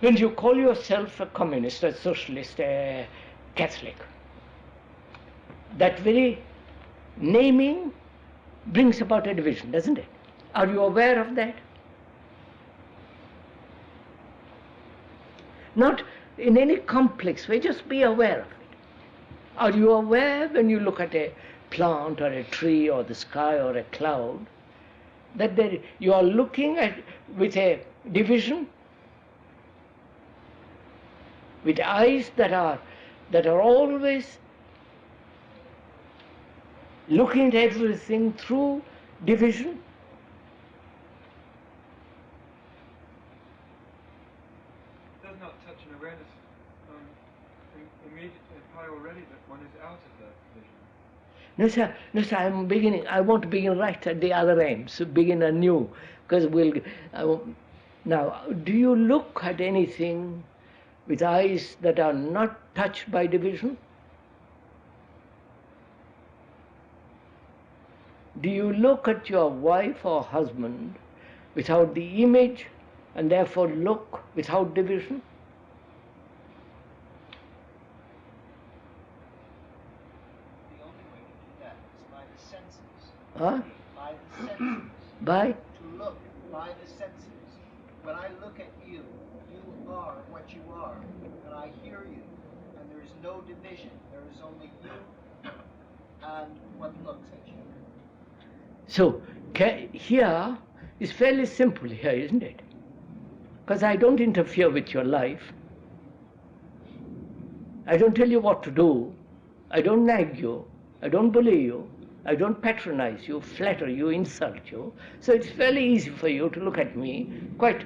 [SPEAKER 2] When you call yourself a communist, a socialist, a Catholic, that very naming brings about a division, doesn't it? Are you aware of that? Not in any complex way, just be aware of it. Are you aware when you look at a plant or a tree or the sky or a cloud that you are looking at with a division, with eyes that are always looking at everything through division?
[SPEAKER 5] Does not touch an awareness immediately already that one is out of that vision?
[SPEAKER 2] No, sir, I want to begin right at the other end, so begin anew, because now, do you look at anything with eyes that are not touched by division? Do you look at your wife or husband without the image and therefore look without division?
[SPEAKER 15] The only way to do that is by the senses.
[SPEAKER 2] Huh?
[SPEAKER 15] By the senses.
[SPEAKER 2] By?
[SPEAKER 15] To look by the senses. When I look at you, you are what you are, and I hear you, and there is no division. There is only you and what looks at you.
[SPEAKER 2] So here is fairly simple here, isn't it? Because I don't interfere with your life. I don't tell you what to do. I don't nag you. I don't bully you. I don't patronize you, flatter you, insult you. So it's fairly easy for you to look at me, quite,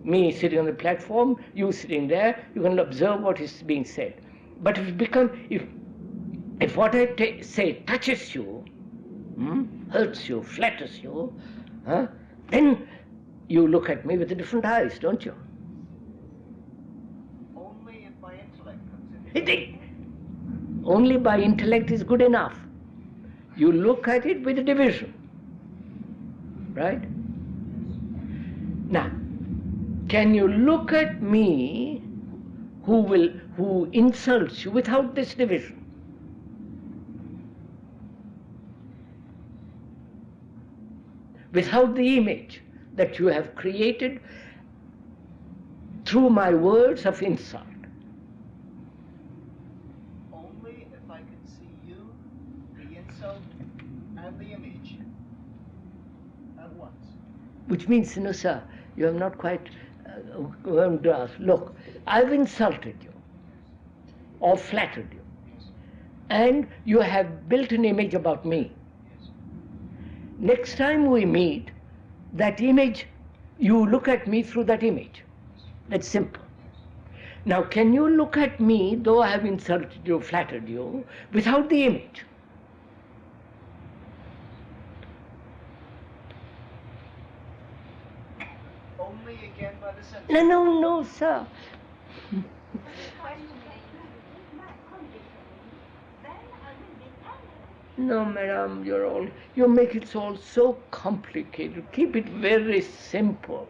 [SPEAKER 2] me sitting on the platform, you sitting there, you can observe what is being said. But if what I say touches you, hurts you, flatters you, then you look at me with different eyes, don't you?
[SPEAKER 15] Only if my intellect comes in.
[SPEAKER 2] Only by intellect is good enough. You look at it with a division, right? Now, can you look at me who insults you without this division? Without the image that you have created through my words of insult.
[SPEAKER 15] Only if I can see you, the insult, and the image at once.
[SPEAKER 2] Which means, sir, you have not quite look, I've insulted you or flattered you, and you have built an image about me. Next time we meet, that image, you look at me through that image. That's simple. Now, can you look at me, though I have insulted you, flattered you, without the image?
[SPEAKER 15] Only again by the senses.
[SPEAKER 2] No, sir. No, madam, you make it all so complicated. Keep it very simple.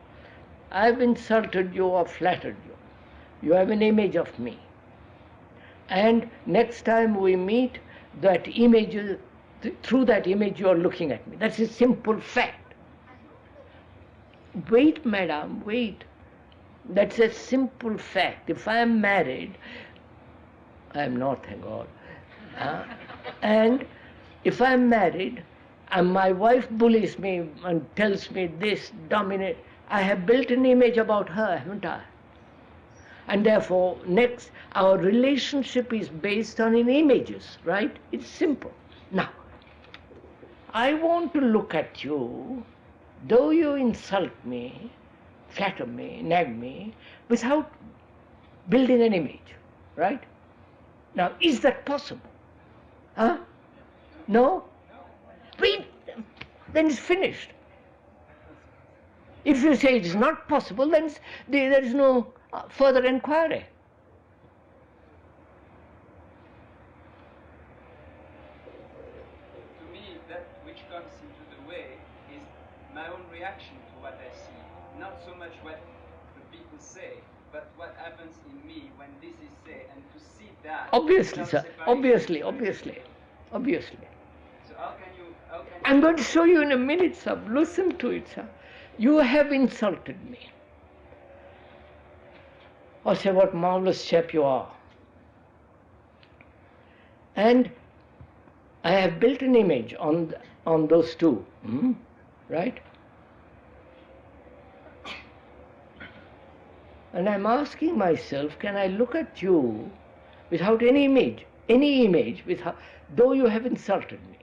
[SPEAKER 2] I've insulted you or flattered you. You have an image of me. And next time we meet, that image, through that image you are looking at me. That's a simple fact. Wait, madam, wait. That's a simple fact. If I am married, I am not, thank God. And if I am married and my wife bullies me and tells me this, dominate, I have built an image about her, haven't I? And therefore, next, our relationship is based on images, right? It's simple. Now, I want to look at you, though you insult me, flatter me, nag me, without building an image, right? Now, is that possible? Huh? No? Wait, then it's finished. If you say it is not possible, then there is no further inquiry.
[SPEAKER 10] To me, that which comes into the way is my own reaction to what I see. Not so much what the people say, but what happens in me when this is said, and to see that.
[SPEAKER 2] Obviously, sir. Obviously.
[SPEAKER 10] So how can you
[SPEAKER 2] I'm going to show you in a minute, sir. Listen to it, sir. You have insulted me. Or say what marvelous chap you are. And I have built an image on those two, right? And I'm asking myself, can I look at you without any image, though you have insulted me?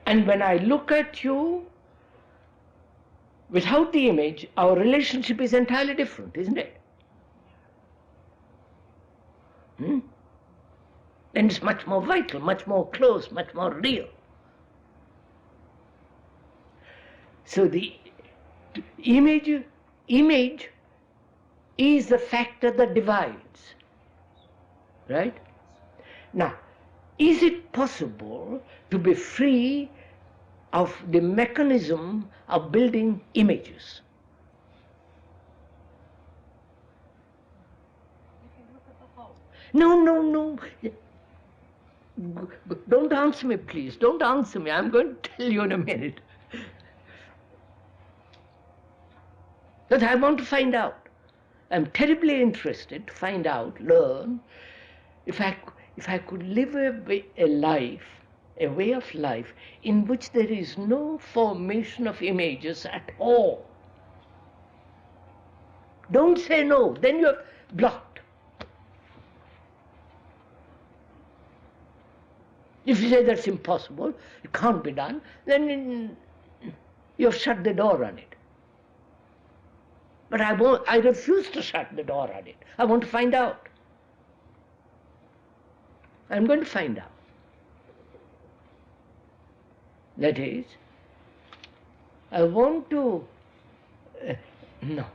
[SPEAKER 2] And when I look at you without the image, our relationship is entirely different, isn't it? Then it's much more vital, much more close, much more real. So the image is the factor that divides, right? Now, is it possible to be free of the mechanism of building images? No. Don't answer me, please. Don't answer me. I'm going to tell you in a minute. But I want to find out. I'm terribly interested to find out, learn, if I could live a way of life in which there is no formation of images at all. Don't say no, then you're blocked. If you say that's impossible, it can't be done, then you've shut the door on it. But I refuse to shut the door on it. I want to find out. I'm going to find out. That is, I want to know,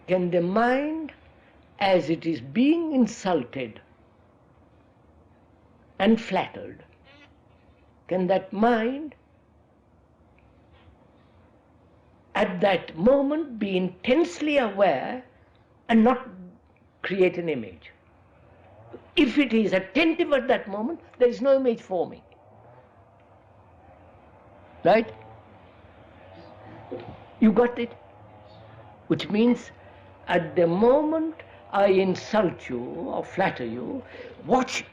[SPEAKER 2] can the mind, as it is being insulted and flattered, can that mind at that moment be intensely aware and not create an image? If it is attentive at that moment, there is no image forming. Right? You got it? Which means at the moment I insult you or flatter you, watch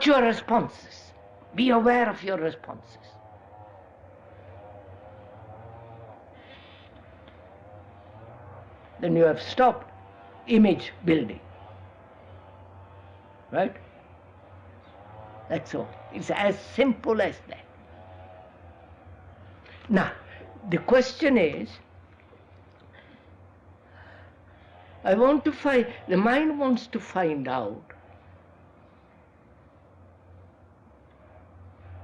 [SPEAKER 2] your responses. Be aware of your responses. Then you have stopped image building. Right? That's all. It's as simple as that. Now, the question is, the mind wants to find out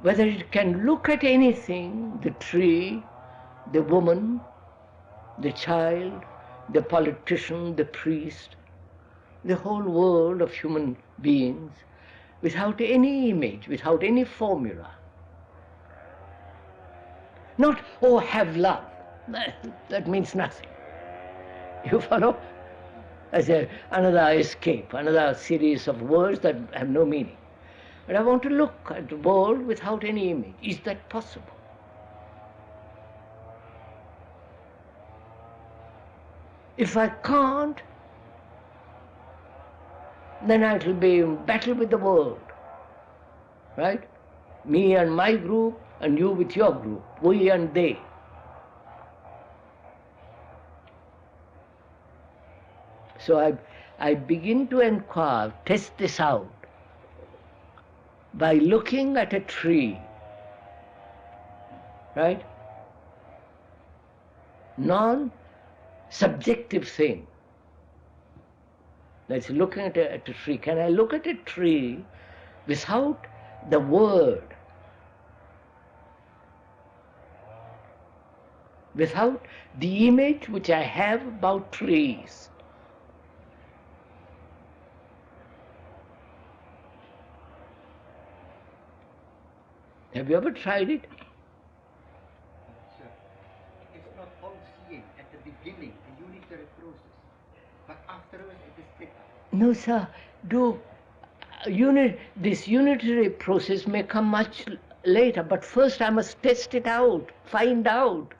[SPEAKER 2] whether it can look at anything, the tree, the woman, the child, the politician, the priest, the whole world of human beings, without any image, without any formula. Not, oh, have love. That means nothing. You follow? As another escape, another series of words that have no meaning. But I want to look at the world without any image. Is that possible? If I can't, then I shall be in battle with the world. Right? Me and my group, and you with your group, we and they. So I begin to inquire, test this out, by looking at a tree, right? Non-subjective thing. That's looking at a tree. Can I look at a tree without the word, without the image which I have about trees? Have you ever tried it?
[SPEAKER 15] Sir, it's not all seeing at the beginning, a unitary process, but afterwards it is picked up.
[SPEAKER 2] No, sir. This unitary process may come much later, but first I must test it out, find out.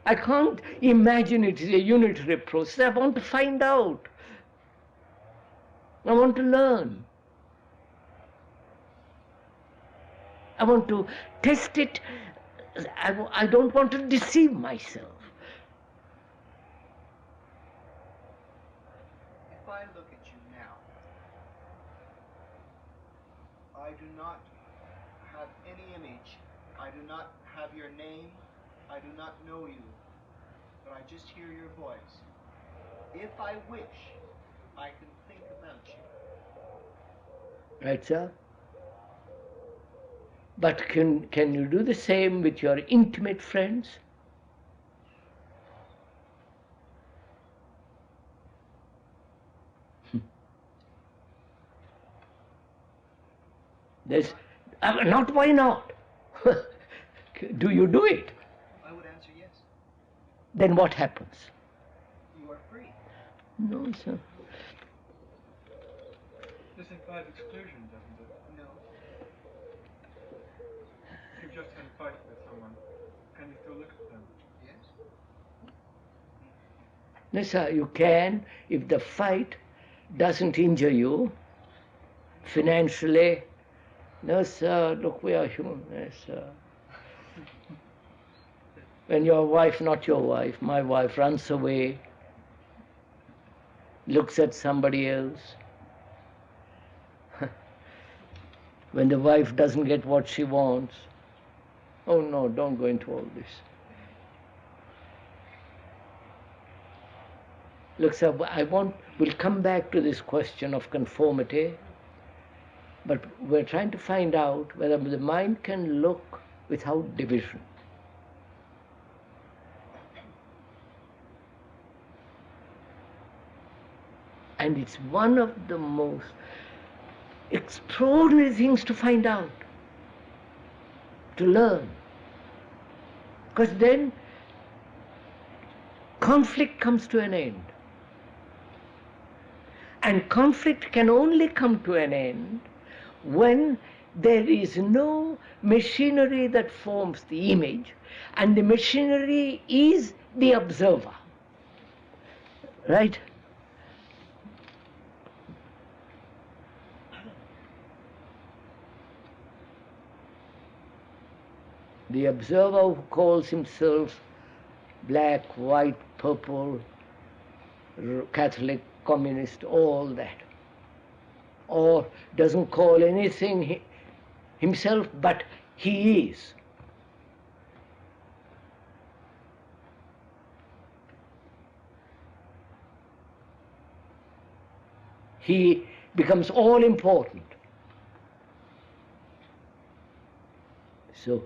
[SPEAKER 2] I can't imagine it is a unitary process. I want to find out. I want to learn. I want to test it. I don't want to deceive myself.
[SPEAKER 15] If I look at you now, I do not have any image. I do not have your name. I do not know you. But I just hear your voice. If I wish, I can think about you.
[SPEAKER 2] Right, sir? But can you do the same with your intimate friends? There's not why not? Do you do it?
[SPEAKER 15] I would answer yes.
[SPEAKER 2] Then what happens?
[SPEAKER 15] You are free.
[SPEAKER 2] No, sir.
[SPEAKER 5] This implies exclusion, doesn't it?
[SPEAKER 15] No.
[SPEAKER 5] If you've just had a fight with someone, can you still look at them?
[SPEAKER 15] Yes.
[SPEAKER 2] No, sir, you can if the fight doesn't injure you financially. No, sir, look, we are human. Yes, sir. When your wife, not your wife, my wife runs away, looks at somebody else, when the wife doesn't get what she wants, oh no, don't go into all this. Look, sir, we'll come back to this question of conformity, but we're trying to find out whether the mind can look without division. And it's one of the most extraordinary things to find out, to learn. Because then conflict comes to an end. And conflict can only come to an end when there is no machinery that forms the image, and the machinery is the observer. Right? The observer who calls himself black, white, purple, Catholic, communist, all that, or doesn't call anything himself, but he is. He becomes all important. So,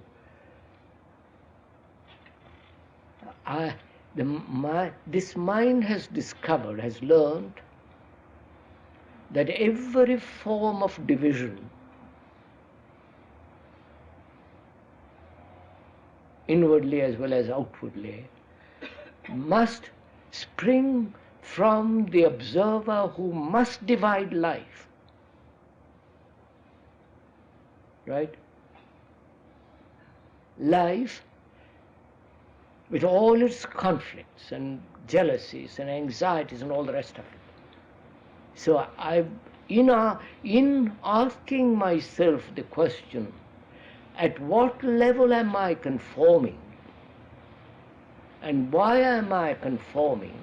[SPEAKER 2] this mind has discovered, has learned that every form of division, inwardly as well as outwardly, must spring from the observer who must divide life. Right? Life, with all its conflicts and jealousies and anxieties and all the rest of it. So in asking myself the question, at what level am I conforming? And why am I conforming?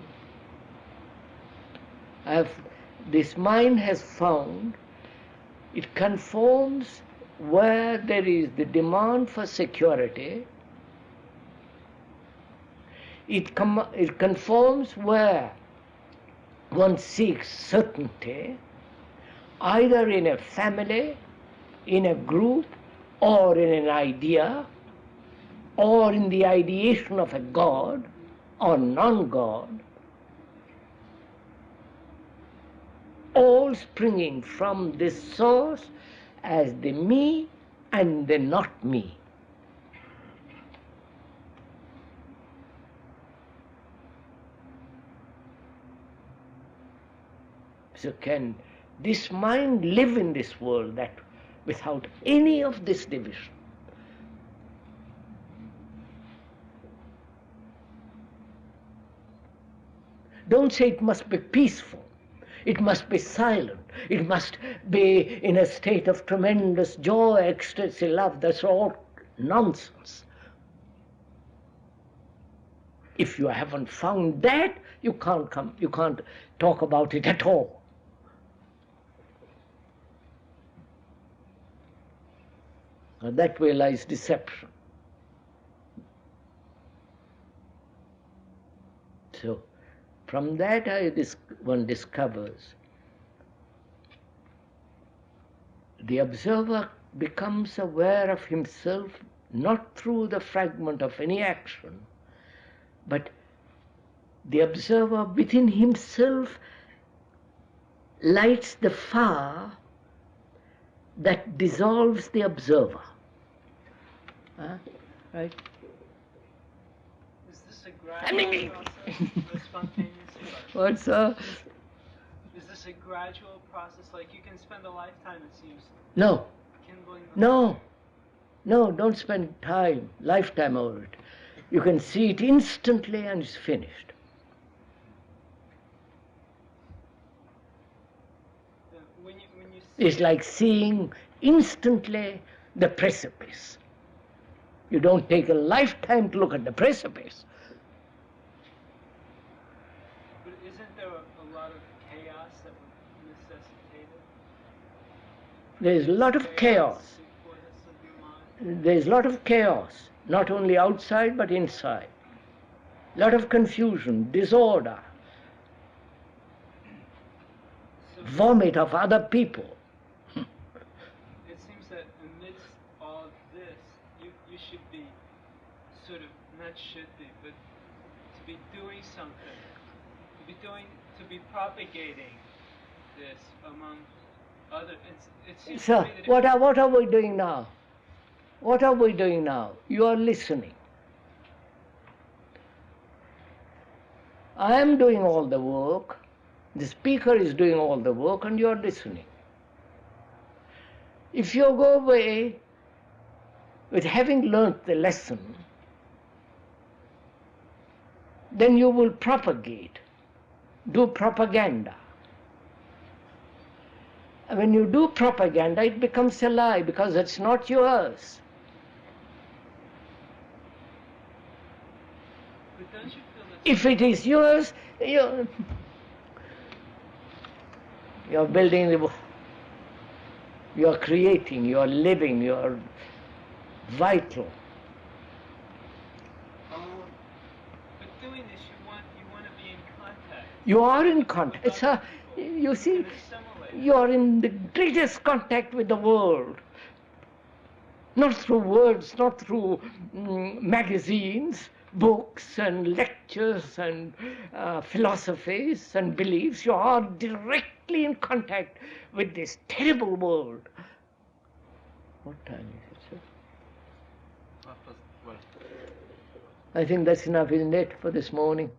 [SPEAKER 2] This mind has found it conforms where there is the demand for security. It conforms where one seeks certainty, either in a family, in a group, or in an idea, or in the ideation of a God or non-God, all springing from this source as the me and the not me. So can this mind live in this world that without any of this division? Don't say it must be peaceful, it must be silent, it must be in a state of tremendous joy, ecstasy, love. That's all nonsense. If you haven't found that, you can't talk about it at all. And that way lies deception. So, from that one discovers the observer becomes aware of himself not through the fragment of any action, but the observer within himself lights the fire that dissolves the observer. Right?
[SPEAKER 3] Is this a gradual process, the spontaneous process?
[SPEAKER 2] What's
[SPEAKER 3] Is this a gradual process? Like you can spend a lifetime, it seems.
[SPEAKER 2] No.
[SPEAKER 3] Kindling the
[SPEAKER 2] No. No, don't spend lifetime over it. You can see it instantly and it's finished.
[SPEAKER 3] When you see
[SPEAKER 2] It's like seeing instantly the precipice. You don't take a lifetime to look at the precipice.
[SPEAKER 3] But isn't there a lot of chaos that would necessitate it?
[SPEAKER 2] There's a lot of chaos. There's a lot of chaos, not only outside but inside. A lot of confusion, disorder, vomit of other people.
[SPEAKER 3] It seems that amidst all of this, you should be sort of, not should be, but to be doing something, to be propagating this among other. It seems
[SPEAKER 2] So,
[SPEAKER 3] to me that
[SPEAKER 2] what are we doing now? What are we doing now? You are listening. I am doing all the work, the speaker is doing all the work, and you are listening. If you go away with having learnt the lesson, then you will propagate, do propaganda. And when you do propaganda, it becomes a lie because it's not yours.
[SPEAKER 3] But don't you feel that
[SPEAKER 2] If it is yours, you're building, you're creating, you're living, you're vital.
[SPEAKER 3] but doing this, you want to be in contact.
[SPEAKER 2] You are in contact. You see, you are in the greatest contact with the world. Not through words, not through magazines, books and lectures and philosophies and beliefs. You are directly in contact with this terrible world. What time is it, sir? I think that's enough, isn't it, for this morning?